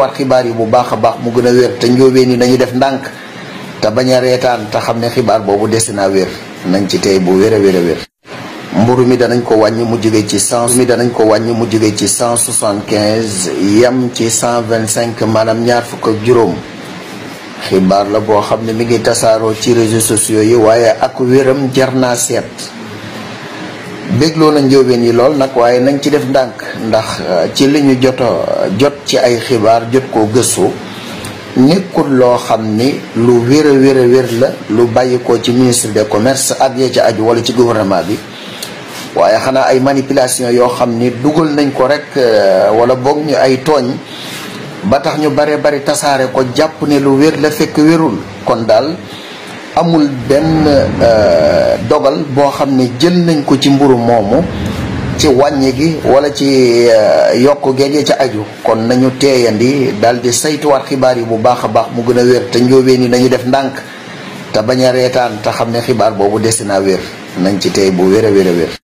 saytuwaat xibaar yi bu baax a baax mu gën a wér te njóobeen yi nañu def ndànk te bañ a reetaan te xam ne xibaar boobu des na wér nañ ci tey bu wér a wér a wér. mburu mi danañ ko wàññi mu jóge ci 175 yam ci 125 maanaam ñaar fukk ak juróom. xibaar la boo xam ne mi ngi tasaaroo ci réseaux sociaux yi waaye ak wéram jar naa seet. bégloo na njóobeen yi lool nag waaye nañ ci def ndànk ndax ci li ñu jot ci ay xibaar jot koo gëstu nekkul loo xam ni lu wér a wér la lu bàyyi ko ci ministre des commerces ak ya ci aju wala ci gouvernement bi waaye xanaa ay manipulation yoo xam ni dugal nañ ko rek wala boog ñu ay tooñ ba tax ñu bari tasaare ko jàpp ne lu wér la fekk wérul. kon daal amul benn dogal boo xam ne jël nañ ko ci mburu moomu ci wàññi gi wala ci yokk geeg ca aju kon nañu teeyandi daal di saytuwaat xibaar yi bu baax a baax mu gën a wér te njóobeen yi nañu def ndànk te bañ a reetaan te xam ne xibaar boobu des na wér nañ ci teey bu wér a wér a wér.